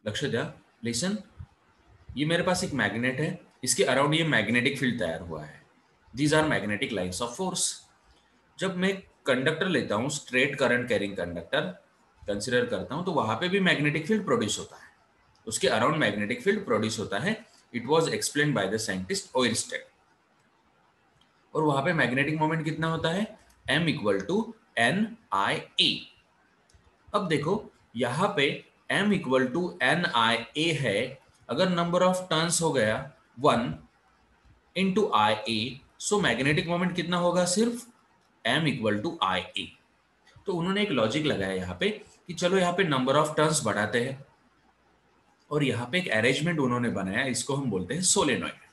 लक्ष्य दिया, लिसन। ये मेरे पास एक मैग्नेट है, इसके अराउंड ये मैग्नेटिक फील्ड तैयार हुआ है। These are magnetic lines of force. जब मैं कंडक्टर लेता हूँ, straight current carrying conductor consider करता हूँ, तो वहां पे भी मैग्नेटिक फील्ड प्रोड्यूस होता है, उसके अराउंड मैग्नेटिक फील्ड प्रोड्यूस होता है। It was explain by the scientist Oersted. और वहां पे मैग्नेटिक मोमेंट कितना होता है, m equal to N I A. अब देखो यहां पे m equal to N I A है, अगर नंबर ऑफ टर्न्स हो गया 1 into I A, so magnetic moment कितना होगा, सिर्फ m equal to I A. तो उन्होंने एक लॉजिक लगाया यहाँ पे कि चलो यहाँ पे नंबर ऑफ टर्न्स बढ़ाते हैं, और यहाँ पे एक अरेंजमेंट उन्होंने बनाया, इसको हम बोलते हैं सोलेनॉइड।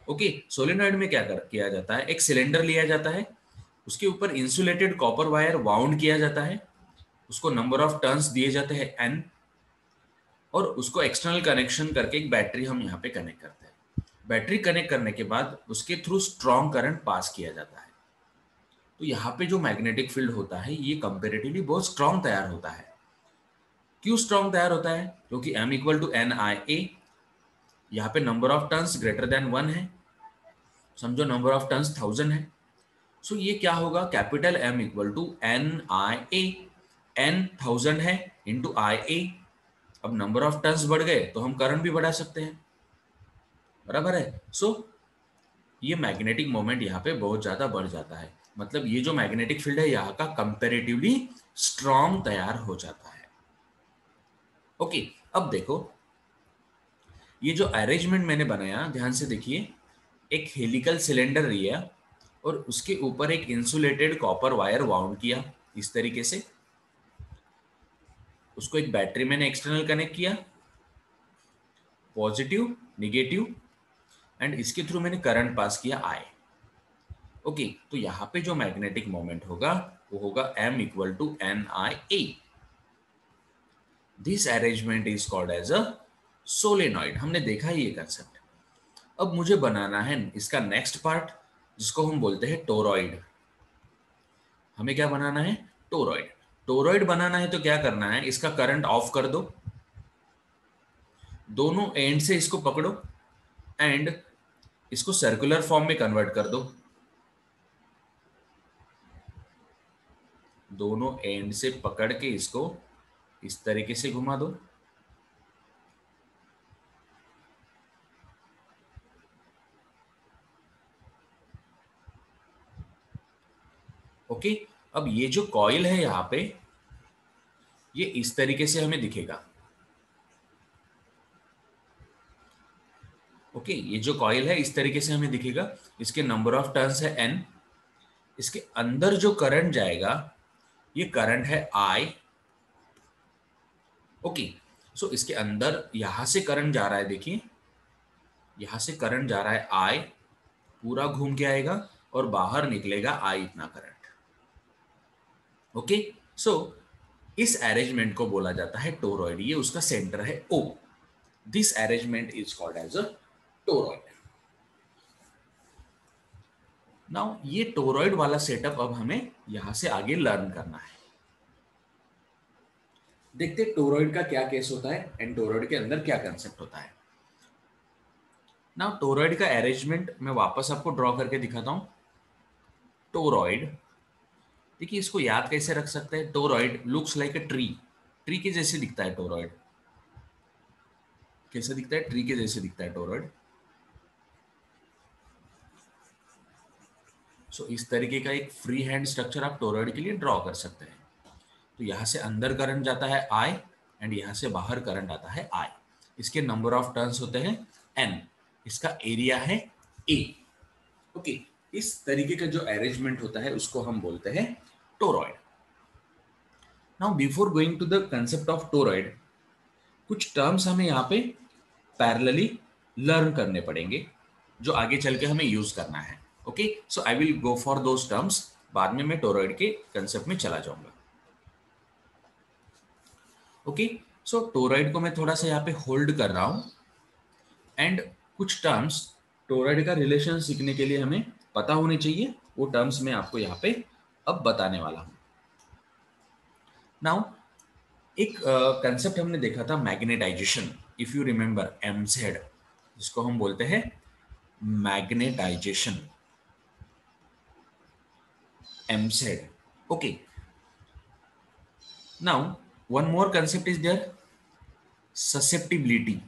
ओके, सोलेनॉइड में क्या किया जाता है, एक सिलेंडर लिया जाता है, उसके ऊपर इंसुलेटेड कॉपर वायर वाउंड किया जाता है, उसको नंबर ऑफ टर्न्स दिए जाते हैं n, और उसको एक्सटर्नल कनेक्शन करके एक बैटरी हम यहाँ पे कनेक्ट करते हैं। बैटरी कनेक्ट करने के बाद उसके थ्रू स्ट्रॉन्ग करंट पास किया जाता है। तो यहाँ पे जो मैग्नेटिक फील्ड होता है ये कंपेरेटिवली बहुत स्ट्रॉन्ग तैयार होता है। क्यों स्ट्रॉन्ग तैयार होता है, क्योंकि m equal to N I ए, यहाँ पे number of turns greater than 1 है, समझो नंबर ऑफ टर्न्स 1000 है। सो ये क्या होगा, capital M equal to N I A, N 1000 है इंटू आई ए। अब नंबर ऑफ टर्न्स बढ़ गए तो हम करंट भी बढ़ा सकते हैं, बराबर है। सो ये मैग्नेटिक मोमेंट यहाँ पे बहुत ज्यादा बढ़ जाता है, मतलब ये जो मैग्नेटिक फील्ड है यहाँ का कंपेरेटिवली स्ट्रॉन्ग तैयार हो जाता है। ओके, अब देखो ये जो अरेंजमेंट मैंने बनाया, ध्यान से देखिए, एक हेलिकल सिलेंडर लिया और उसके ऊपर एक इंसुलेटेड कॉपर वायर वाउंड किया इस तरीके से, उसको एक बैटरी मैंने एक्सटर्नल कनेक्ट किया, पॉजिटिव निगेटिव, एंड इसके थ्रू मैंने करंट पास किया आई। ओके, तो यहाँ पे जो मैग्नेटिक मोमेंट होगा वो होगा m equal to N I A. This arrangement is called as a solenoid. हमने देखा ही ये कंसेप्ट। अब मुझे बनाना है इसका नेक्स्ट पार्ट, जिसको हम बोलते हैं टोरॉइड। हमें क्या बनाना है, टोरॉइड। टोरॉइड बनाना है तो क्या करना है, इसका करंट ऑफ कर दो, दोनों एंड से इसको पकड़ो एंड इसको सर्कुलर फॉर्म में कन्वर्ट कर दो, दोनों एंड से पकड़ के इसको इस तरीके से घुमा दो। ओके, अब ये जो कॉइल है यहां पे, ये इस तरीके से हमें दिखेगा। ओके, ये जो कॉइल है इस तरीके से हमें दिखेगा, इसके नंबर ऑफ टर्न्स है n, इसके अंदर जो करंट जाएगा ये करंट है I। ओके, सो इसके अंदर यहां से करंट जा रहा है, देखिए यहां से करंट जा रहा है I, पूरा घूम के आएगा और बाहर निकलेगा I इतना करंट। ओके, सो इस अरेंजमेंट को बोला जाता है टोरॉइड, ये उसका सेंटर है O। This arrangement is called as a toroid. Now ये टोरॉइड वाला सेटअप अब हमें यहां से आगे लर्न करना है। देखते टोरॉइड का क्या केस होता है एंड टोरॉइड के अंदर क्या कंसेप्ट होता है। नाउ टोरॉइड का अरेंजमेंट मैं वापस आपको ड्रॉ करके दिखाता हूं। टोरॉइड, देखिए इसको याद कैसे रख सकते हैं, toroid looks like a tree, tree के जैसे दिखता है टोरॉइड। कैसे दिखता है, ट्री के जैसे दिखता है टोरॉइड। सो इस तरीके का एक फ्री हैंड स्ट्रक्चर आप टोरॉइड के लिए ड्रॉ कर सकते हैं। तो यहां से अंदर करंट जाता है I एंड यहां से बाहर करंट आता है I। इसके नंबर ऑफ टर्न्स होते हैं n, इसका एरिया है A। ओके, इस तरीके का जो अरेंजमेंट होता है उसको हम बोलते हैं toroid. Now before going to the concept of toroid, कुछ टर्म्स हमें यहाँ पे पैरेलली लर्न करने पड़ेंगे जो आगे चल के हमें यूज करना है। Okay, so I will go for those terms, बाद में मैं टोरॉइड के कंसेप्ट में चला जाऊंगा। ओके, सो टोरॉइड को मैं थोड़ा सा यहाँ पे होल्ड कर रहा हूं एंड कुछ टर्म्स टोरॉइड का रिलेशन सीखने के लिए हमें पता होने चाहिए, वो टर्म्स मैं आपको यहाँ पे अब बताने वाला हूं। नाउ एक कंसेप्ट हमने देखा था magnetization, if you remember MZ, जिसको हम बोलते हैं magnetization, MZ. Okay, now one more concept is there, susceptibility.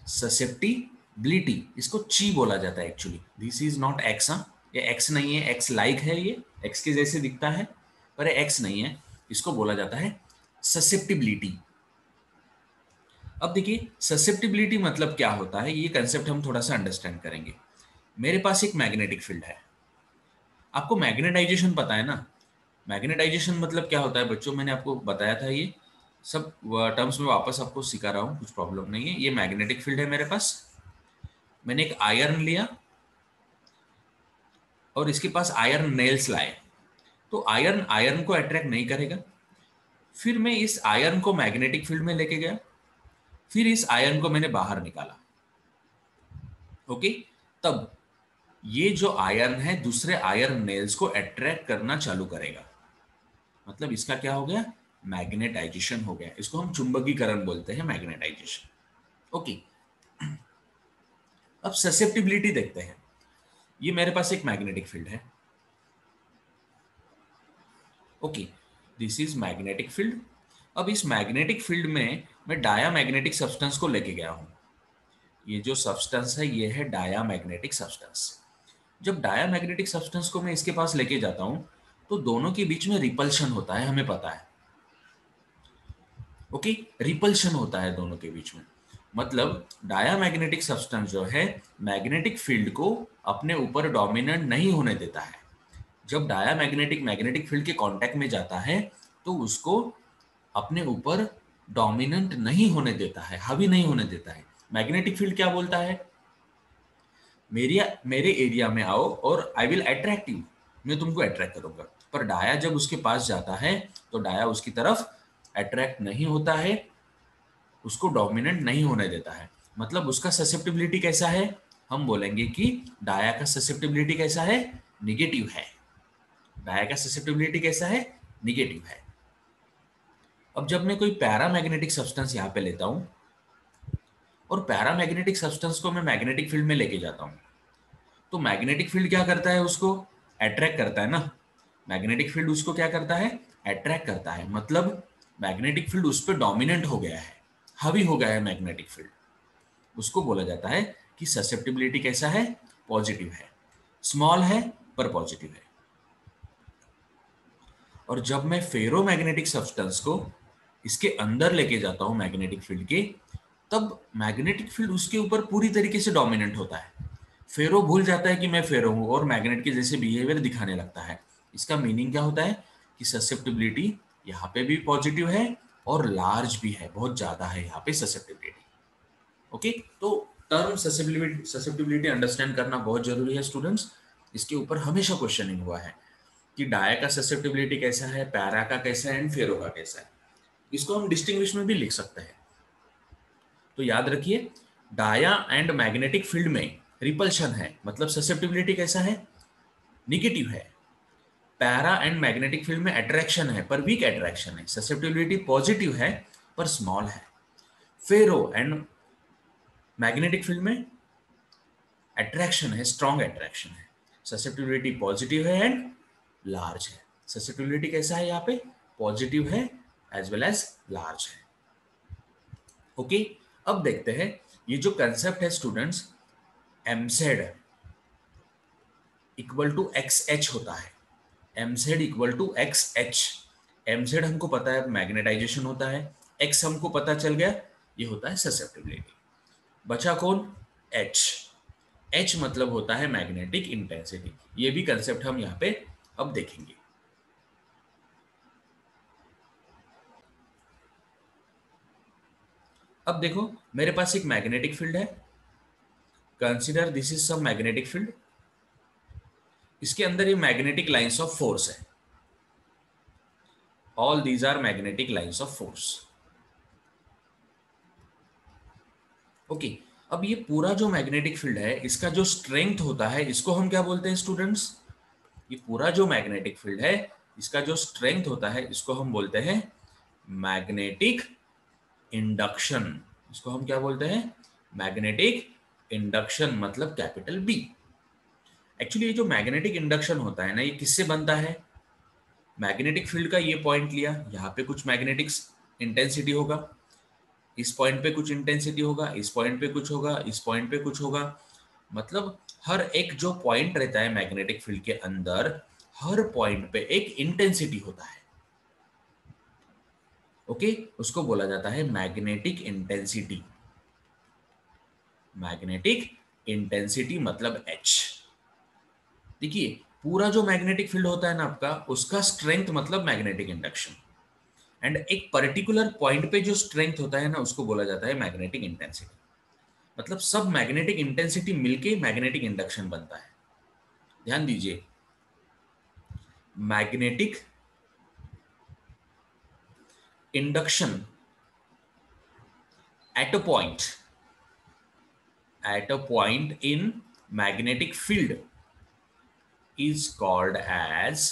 Susceptibility, इसको ची बोला जाता है actually. This is not X, ये एक्स नहीं है, एक्स लाइक है, ये एक्स के जैसे दिखता है पर ये एक्स नहीं है, इसको बोला जाता है ससेप्टिबिलिटी। अब देखिए ससेप्टिबिलिटी मतलब क्या होता है, ये कंसेप्ट हम थोड़ा सा अंडरस्टैंड करेंगे। मेरे पास एक मैग्नेटिक फील्ड है, आपको मैग्नेटाइजेशन पता है ना। मैग्नेटाइजेशन मतलब क्या होता है बच्चों, मैंने आपको बताया था, ये सब टर्म्स में वापस आपको सिखा रहा हूँ, कुछ प्रॉब्लम नहीं है। ये मैग्नेटिक फील्ड है मेरे पास, मैंने एक आयरन लिया और इसके पास आयरन नेल्स लाए, तो आयरन आयरन को अट्रैक्ट नहीं करेगा। फिर मैं इस आयरन को मैग्नेटिक फील्ड में लेके गया, फिर इस आयरन को मैंने बाहर निकाला। ओके, तब ये जो आयरन है दूसरे आयरन नेल्स को अट्रैक्ट करना चालू करेगा, मतलब इसका क्या हो गया, मैग्नेटाइजेशन हो गया। इसको हम चुंबकीकरण बोलते हैं, मैग्नेटाइजेशन। ओके, अब ससेप्टिबिलिटी देखते हैं। ये मेरे पास एक मैग्नेटिक फील्ड है। Okay, this is magnetic field. अब इस मैग्नेटिक फील्ड में मैं डायामैग्नेटिक सब्सटेंस को लेके गया हूं। ये जो सब्सटेंस है ये है डायामैग्नेटिक सब्सटेंस। जब डायामैग्नेटिक सब्सटेंस को मैं इसके पास लेके जाता हूं तो दोनों के बीच में रिपल्शन होता है, हमें पता है। ओके, रिपल्शन होता है दोनों के बीच में, मतलब डायामैग्नेटिक सब्सटेंस जो है मैग्नेटिक फील्ड को अपने ऊपर डोमिनेंट नहीं होने देता है। जब डायामैग्नेटिक मैग्नेटिक फील्ड के कांटेक्ट में जाता है तो उसको अपने ऊपर डोमिनेंट नहीं होने देता है, हावी नहीं होने देता है। मैग्नेटिक फील्ड क्या बोलता है, मेरे एरिया में आओ और आई विल अट्रैक्ट यू, मैं तुमको अट्रैक्ट करूंगा। पर डाया जब उसके पास जाता है तो डाया उसकी तरफ अट्रैक्ट नहीं होता है, उसको डोमिनेंट नहीं होने देता है। मतलब उसका ससेप्टिबिलिटी कैसा है, हम बोलेंगे कि डाया का ससेप्टिबिलिटी कैसा है, निगेटिव है। डाया का ससेप्टिबिलिटी कैसा है, निगेटिव है। अब जब मैं कोई पैरामैग्नेटिक सब्सटेंस यहाँ पे लेता हूँ और पैरामैग्नेटिक सब्सटेंस को मैं मैग्नेटिक फील्ड में लेके जाता हूँ, तो मैग्नेटिक फील्ड क्या करता है, उसको अट्रैक्ट करता है ना। मैग्नेटिक फील्ड उसको क्या करता है, अट्रैक्ट करता है, मतलब मैग्नेटिक फील्ड उस पर डोमिनेंट हो गया है, हावी हो गया है मैग्नेटिक फील्ड। उसको बोला जाता है कि ससेप्टिबिलिटी कैसा है, पॉजिटिव है, स्मॉल है पर पॉजिटिव है। और जब मैं फेरोमैग्नेटिक सब्सटेंस को इसके अंदर लेके जाता हूं मैग्नेटिक फील्ड के, तब मैग्नेटिक फील्ड उसके ऊपर पूरी तरीके से डोमिनेंट होता है। फेरो भूल जाता है कि मैं फेरो हूं और मैग्नेट के जैसे बिहेवियर दिखाने लगता है। इसका मीनिंग क्या होता है कि ससेप्टिबिलिटी यहाँ पे भी पॉजिटिव है और लार्ज भी है, बहुत ज्यादा है यहाँ पे ससेप्टिबिलिटी। ओके, तो टर्म ससेप्टिबिलिटी अंडरस्टैंड करना बहुत जरूरी है स्टूडेंट्स। इसके ऊपर हमेशा क्वेश्चनिंग हुआ है कि डाया का ससेप्टिबिलिटी कैसा है, पैरा का कैसा है एंड फेरो का कैसा है। इसको हम डिस्टिंग्विश में भी लिख सकते हैं। तो याद रखिए, डाया एंड मैग्नेटिक फील्ड में रिपल्शन है, मतलब ससेप्टिबिलिटी कैसा है, निगेटिव है। पैरा एंड मैग्नेटिक फील्ड में अट्रैक्शन है पर वीक अट्रैक्शन है, ससेप्टिबिलिटी पॉजिटिव है पर स्मॉल है। फेरो एंड मैग्नेटिक फील्ड में अट्रैक्शन है, स्ट्रॉन्ग अट्रैक्शन है, ससेप्टिबिलिटी पॉजिटिव है एंड लार्ज है। ससेप्टिबिलिटी कैसा है यहाँ पे, पॉजिटिव है एज वेल एज लार्ज है। ओके, अब देखते हैं ये जो कंसेप्ट है students, mz equal to xh होता है। mz equal to xh, mz हमको पता है मैग्नेटाइजेशन होता है, x हमको पता चल गया ये होता है ससेप्टिबिलिटी। बचा कौन, h। h मतलब होता है मैग्नेटिक इंटेंसिटी। ये भी कंसेप्ट हम यहाँ पे अब देखेंगे। अब देखो मेरे पास एक मैग्नेटिक फील्ड है, consider this is some magnetic field. इसके अंदर ये मैग्नेटिक लाइंस ऑफ फोर्स है, all these are magnetic lines of force. Okay, अब ये पूरा जो मैग्नेटिक फील्ड है इसका जो स्ट्रेंथ होता है इसको हम क्या बोलते हैं स्टूडेंट्स, ये पूरा जो मैग्नेटिक फील्ड है इसका जो स्ट्रेंथ होता है इसको हम बोलते हैं मैग्नेटिक इंडक्शन। इसको हम क्या बोलते हैं? मैग्नेटिक इंडक्शन, मतलब कैपिटल बी। एक्चुअली ये जो मैग्नेटिक इंडक्शन होता है ना, ये किससे बनता है? मैग्नेटिक फील्ड का ये पॉइंट लिया, यहाँ पे कुछ मैग्नेटिक इंटेंसिटी होगा, इस पॉइंट पे कुछ इंटेंसिटी होगा, इस पॉइंट पे कुछ होगा, इस पॉइंट पे कुछ होगा। मतलब हर एक जो पॉइंट रहता है मैग्नेटिक फील्ड के अंदर, हर पॉइंट पे एक इंटेंसिटी होता है। ओके, उसको बोला जाता है मैग्नेटिक इंटेंसिटी। मैग्नेटिक इंटेंसिटी मतलब H। देखिए, पूरा जो मैग्नेटिक फील्ड होता है ना आपका, उसका स्ट्रेंथ मतलब मैग्नेटिक इंडक्शन, एंड एक पर्टिकुलर पॉइंट पे जो स्ट्रेंथ होता है ना, उसको बोला जाता है मैग्नेटिक इंटेंसिटी। मतलब सब मैग्नेटिक इंटेंसिटी मिलके मैग्नेटिक इंडक्शन बनता है। ध्यान दीजिए, magnetic induction eight a point in magnetic field is called as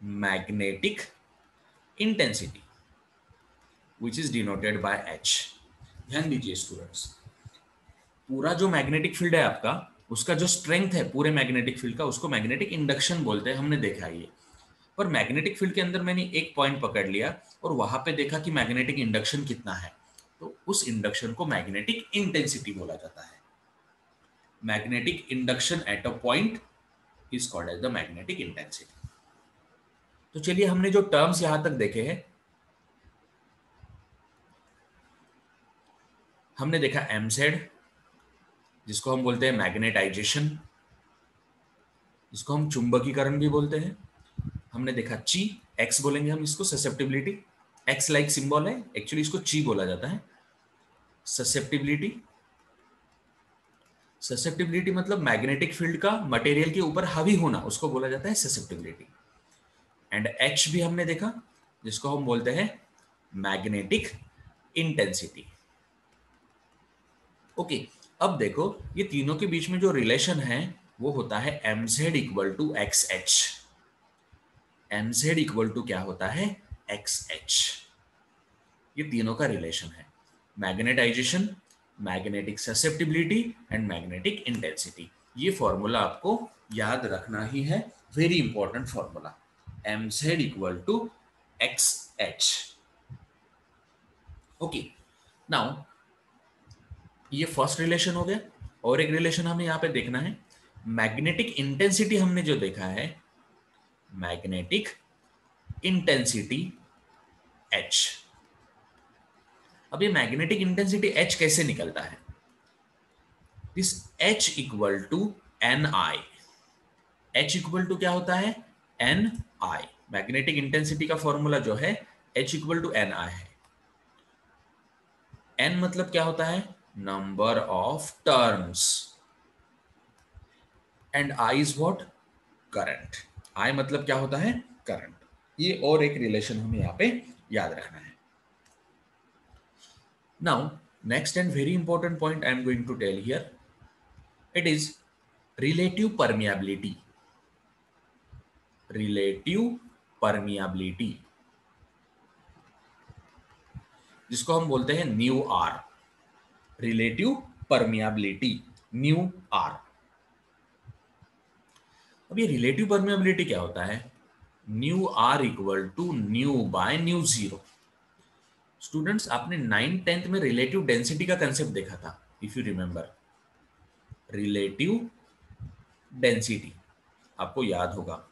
magnetic intensity, which is denoted by H। ध्यान दीजिए स्टूडेंट्स, पूरा जो मैग्नेटिक फील्ड है आपका, उसका जो स्ट्रेंथ है पूरे मैग्नेटिक फील्ड का, उसको मैग्नेटिक इंडक्शन बोलते हैं। हमने देखा है ये। पर मैग्नेटिक फील्ड के अंदर मैंने एक पॉइंट पकड़ लिया और वहां पे देखा कि मैग्नेटिक इंडक्शन कितना है, तो उस इंडक्शन को मैग्नेटिक इंटेंसिटी बोला जाता है। Magnetic induction at a point is called as the magnetic intensity. तो चलिए, हमने जो टर्म्स यहां तक देखे हैं, हमने देखा एमजेड, जिसको हम बोलते हैं मैग्नेटाइजेशन, जिसको हम चुंबकीकरण भी बोलते हैं। हमने देखा ची, एक्स बोलेंगे हम इसको, ससेप्टिबिलिटी, एक्स लाइक सिंबल है, एक्चुअली इसको ची बोला जाता है। ससेप्टिबिलिटी, ससेप्टिबिलिटी मतलब मैग्नेटिक फील्ड का मटेरियल के ऊपर हावी होना, उसको बोला जाता है ससेप्टिबिलिटी। एंड एच भी हमने देखा, जिसको हम बोलते हैं मैग्नेटिक इंटेंसिटी। ओके, अब देखो, ये तीनों के बीच में जो रिलेशन है वो होता है mz equal to X H. mz equal to क्या होता है? X H. ये तीनों का रिलेशन है, magnetization, magnetic susceptibility and magnetic intensity. ये फॉर्मूला आपको याद रखना ही है, very important formula, mz equal to X H. Okay, now ये फर्स्ट रिलेशन हो गया, और एक रिलेशन हमें यहां पे देखना है, मैग्नेटिक इंटेंसिटी हमने जो देखा है, मैग्नेटिक इंटेंसिटी H। अब ये मैग्नेटिक इंटेंसिटी H कैसे निकलता है? This H equal to N I. H equal to क्या होता है? N I. मैग्नेटिक इंटेंसिटी का फॉर्मूला जो है H equal to N I है। N मतलब क्या होता है? Number of turns, and I is what? Current. I मतलब क्या होता है? करंट। ये और एक रिलेशन हमें यहाँ पे याद रखना है। Now, next and very important point I am going to tell here, it is relative permeability. Relative permeability, जिसको हम बोलते हैं nu R. Relative permeability, nu R. अब ये रिलेटिव परमियाबिलिटी क्या होता है? Nu R equal to nu by nu zero. Students, आपने 9th-10th में रिलेटिव डेंसिटी का कंसेप्ट देखा था, if you remember. Relative density आपको याद होगा।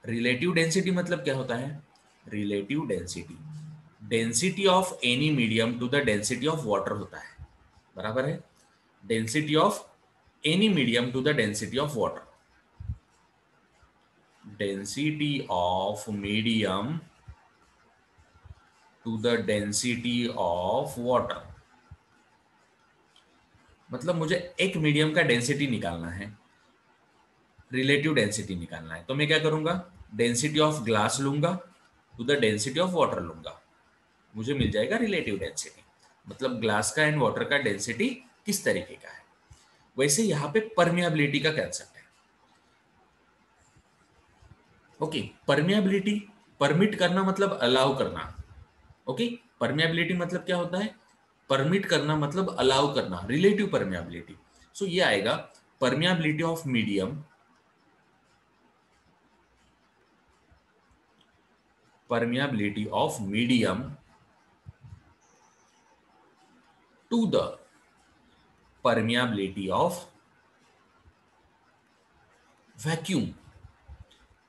रिलेटिव डेंसिटी मतलब क्या होता है? Relative density, density of any medium to the density of water होता है, बराबर है? Density of any medium to the density of water. Density of medium to the density of water, मतलब मुझे एक मीडियम का डेंसिटी निकालना है, रिलेटिव डेंसिटी निकालना है, तो मैं क्या करूंगा? डेंसिटी ऑफ ग्लास लूंगा to the density of water लूंगा, मुझे मिल जाएगा रिलेटिव डेंसिटी। मतलब ग्लास का एंड वाटर का डेंसिटी किस तरीके का है। वैसे यहाँ पे परमियाबिलिटी का कंसेप्ट है। ओके, परमिएबिलिटी, परमिट करना मतलब अलाउ करना। ओके, परमिएबिलिटी मतलब क्या होता है? परमिट करना मतलब अलाउ करना, रिलेटिव परमिएबिलिटी। सो ये आएगा permeability of medium, permeability of medium to the permeability of vacuum,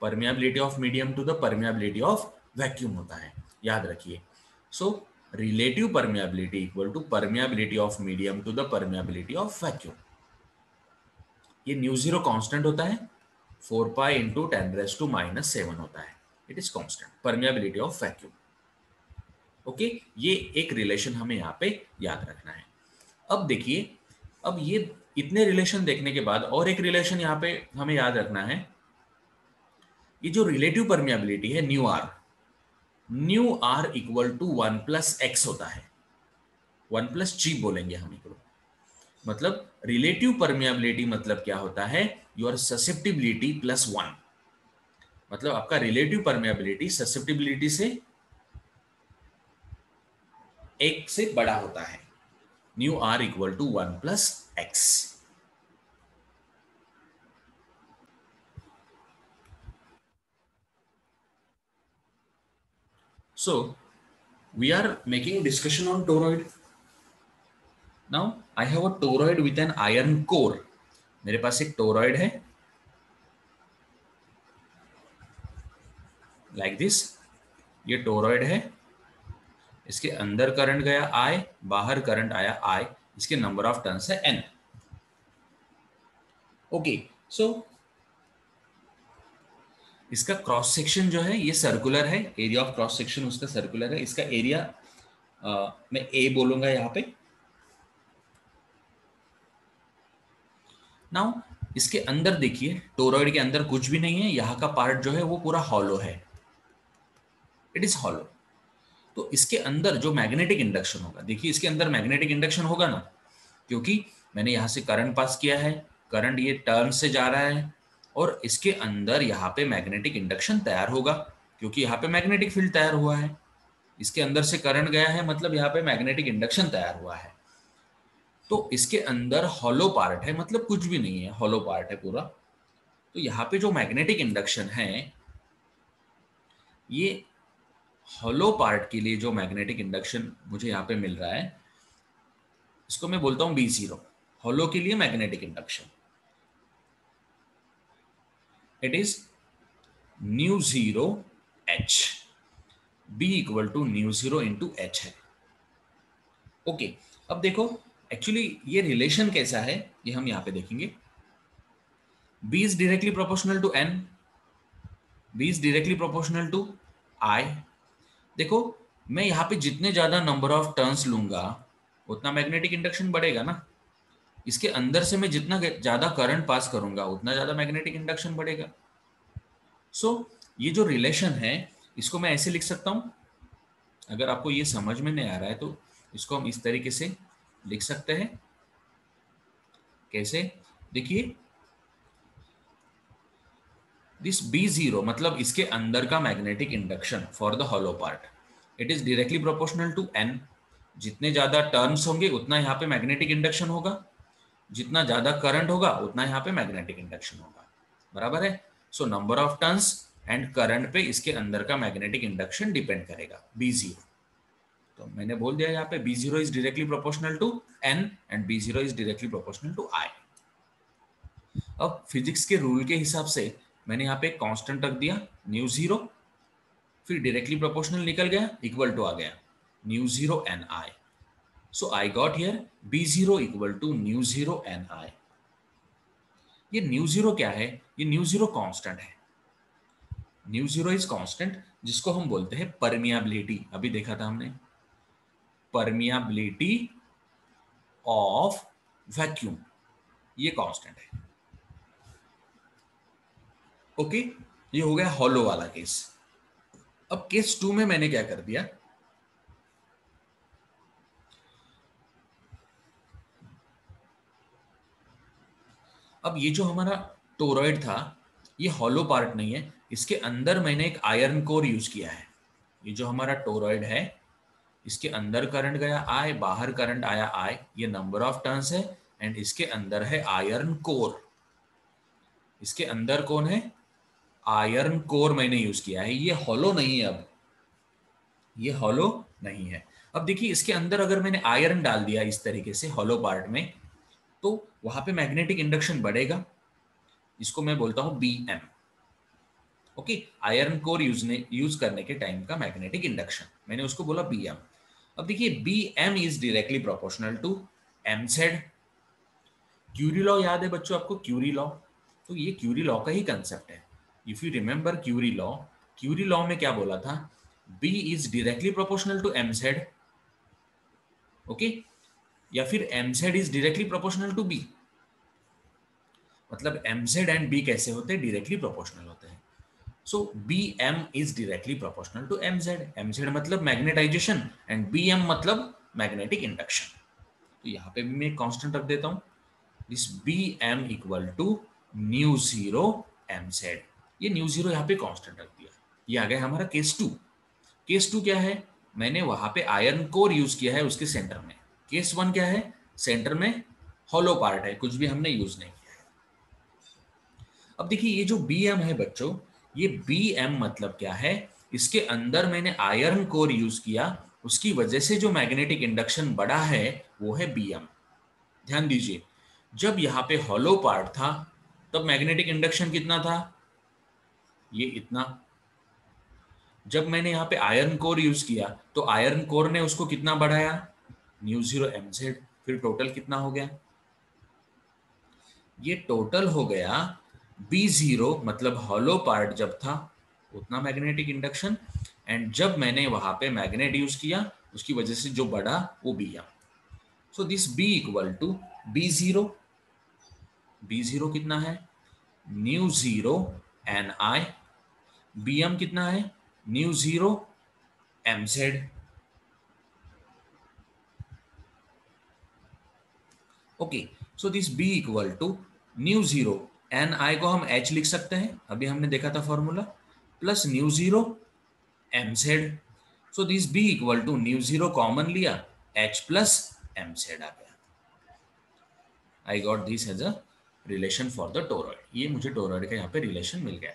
permeability of medium to the permeability of vacuum होता है, याद रखिए। So relative permeability equal to permeability of medium to the permeability of vacuum. ये new zero constant होता है, 4 pi into 10⁻⁻⁷ होता है। It is constant permeability of vacuum. Okay, ये एक रिलेशन हमें यहाँ पे याद रखना है। अब देखिए, अब ये इतने रिलेशन देखने के बाद और एक रिलेशन यहाँ पे हमें याद रखना है। ये जो रिलेटिव परमिएबिलिटी है nu R equal to 1+x होता है, 1+g बोलेंगे हम इसको। मतलब रिलेटिव परमिएबिलिटी मतलब क्या होता है? Your susceptibility +1। मतलब आपका रिलेटिव परमिएबिलिटी ससेप्टिबिलिटी से 1 से बड़ा होता है। Nu R equal to 1+x। So we are making discussion on toroid. Now I have a toroid with an iron core. मेरे पास एक toroid है like this. ये toroid है, इसके अंदर करंट गया I, बाहर करंट आया I, इसके नंबर ऑफ टर्न्स है N। ओके, सो इसका क्रॉस सेक्शन जो है ये सर्कुलर है, एरिया ऑफ क्रॉस सेक्शन उसका सर्कुलर है। इसका एरिया मैं A बोलूंगा यहाँ पे। नाउ इसके अंदर देखिए, टोरॉइड के अंदर कुछ भी नहीं है, यहाँ का पार्ट जो है वो पूरा हॉलो है, इट इज हॉलो। तो इसके अंदर जो मैग्नेटिक इंडक्शन होगा, देखिए इसके अंदर मैग्नेटिक इंडक्शन होगा ना, क्योंकि मैंने यहाँ से करंट पास किया है, करंट ये टर्न से जा रहा है, और इसके अंदर यहाँ पे मैग्नेटिक इंडक्शन तैयार होगा, क्योंकि यहाँ पे मैग्नेटिक फील्ड तैयार हुआ है। इसके अंदर से करंट गया है, मतलब यहाँ पे मैग्नेटिक इंडक्शन तैयार हुआ है। तो इसके अंदर हॉलो पार्ट है, मतलब कुछ भी नहीं है, हॉलो पार्ट है पूरा। तो यहाँ पे जो मैग्नेटिक इंडक्शन है, ये हॉलो पार्ट के लिए जो मैग्नेटिक इंडक्शन मुझे यहाँ पे मिल रहा है, इसको मैं बोलता हूँ B0, हॉलो के लिए magnetic induction. It is nu zero H, B equal to new zero into H है। ओके, अब देखो एक्चुअली ये रिलेशन कैसा है, ये हम यहाँ पे देखेंगे। B is directly proportional to N, B is directly proportional to I। देखो मैं यहाँ पे जितने ज्यादा नंबर ऑफ टर्न्स लूंगा उतना मैग्नेटिक इंडक्शन बढ़ेगा ना। इसके अंदर से मैं जितना ज्यादा करंट पास करूंगा उतना ज्यादा मैग्नेटिक इंडक्शन बढ़ेगा। सो ये जो रिलेशन है इसको मैं ऐसे लिख सकता हूं। अगर आपको ये समझ में नहीं आ रहा है तो इसको हम इस तरीके से लिख सकते हैं। कैसे? देखिए, दिस B0 मतलब इसके अंदर का magnetic induction for the hollow part, it is directly proportional to N। जितने ज्यादा टर्न्स होंगे उतना यहाँ पे मैग्नेटिक इंडक्शन होगा, जितना ज्यादा करंट होगा उतना यहाँ पे मैग्नेटिक इंडक्शन होगा, बराबर है। So number of turns and current पे इसके अंदर का मैग्नेटिक इंडक्शन डिपेंड करेगा, B0। तो मैंने बोल दिया यहाँ पे B0 is directly proportional to N and B0 is directly proportional to I। अब फिजिक्स के रूल के हिसाब से मैंने यहाँ पे कांस्टेंट रख दिया न्यू जीरो, फिर डायरेक्टली प्रोपोर्शनल निकल गया, इक्वल टू आ गया mu zero N I. So I got here B0 equal to new zero N I. ये न्यू जीरो क्या है? ये न्यू जीरो कांस्टेंट है। न्यू जीरो इज कांस्टेंट, जिसको हम बोलते हैं परमिएबिलिटी। अभी देखा था हमने, परमिएबिलिटी ऑफ वैक्यूम, ये कांस्टेंट है। ओके, ये हो गया हॉलो वाला केस। अब केस 2 में मैंने क्या कर दिया, अब ये जो हमारा टोरॉइड था ये हॉलो पार्ट नहीं है, इसके अंदर मैंने एक आयरन कोर यूज किया है। ये जो हमारा टोरॉइड है, इसके अंदर करंट गया I, बाहर करंट आया I, ये नंबर ऑफ टर्न्स है। एंड इसके अंदर है आयरन कोर। इसके अंदर कौन है? आयरन कोर मैंने यूज किया है। ये हॉलो नहीं है। अब ये हॉलो नहीं है। अब देखिए, इसके अंदर अगर मैंने आयरन डाल दिया इस तरीके से हॉलो पार्ट में, तो वहां पे मैग्नेटिक इंडक्शन बढ़ेगा। इसको मैं बोलता हूं BM। Okay, iron core use करने के टाइम का मैग्नेटिक इंडक्शन, मैंने उसको बोला BM। अब देखिए, BM is directly proportional to MZ। Curie law याद है बच्चों आपको? क्यूरी लॉ, तो ये क्यूरी लॉ का ही कंसेप्ट है। If you remember Curie law में क्या बोला था? B is directly proportional to MZ। Okay, या फिर MZ is directly proportional to B। मतलब MZ एंड B कैसे होते हैं? डायरेक्टली प्रोपोर्शनल होते हैं। So BM is directly proportional to MZ। MZ मतलब मैग्नेटाइजेशन एंड BM मतलब मैग्नेटिक इंडक्शन। तो यहाँ पे भी मैं एक कांस्टेंट रख देता हूँ, this BM equal to new zero MZ। ये न्यू जीरो यहाँ पे कांस्टेंट रख दिया। ये आ गया हमारा केस 2। केस 2 क्या है? मैंने वहां पे आयरन कोर यूज किया है उसके सेंटर में। केस 1 क्या है? सेंटर में हॉलो पार्ट है, कुछ भी हमने यूज नहीं किया है। अब देखिए, ये जो BM है बच्चों, ये BM मतलब क्या है? इसके अंदर मैंने आयरन कोर यूज किया, उसकी वजह से जो मैग्नेटिक इंडक्शन बढ़ा है वो है BM। ध्यान दीजिए, जब यहाँ पे हॉलो पार्ट था तब मैग्नेटिक इंडक्शन कितना था? ये इतना। जब मैंने यहाँ पे आयरन कोर यूज किया तो आयरन कोर ने उसको कितना बढ़ाया? New zero MZ। फिर टोटल कितना हो गया? ये टोटल हो गया B0, मतलब हॉलो पार्ट जब था उतना मैग्नेटिक इंडक्शन, एंड जब मैंने वहां पे मैग्नेट यूज किया उसकी वजह से जो बढ़ा वो BM। So this B equal to B0। B0 कितना है? New zero NI। BM कितना है? New zero MZ। Okay, so this B equal to new zero NI को हम H लिख सकते हैं, अभी हमने देखा था formula, plus nu zero MZ। So this B equal to new zero common लिया, H प्लस MZ आ गया। I got this as a relation for the toroid. ये मुझे टोरॉइड का यहाँ पे रिलेशन मिल गया।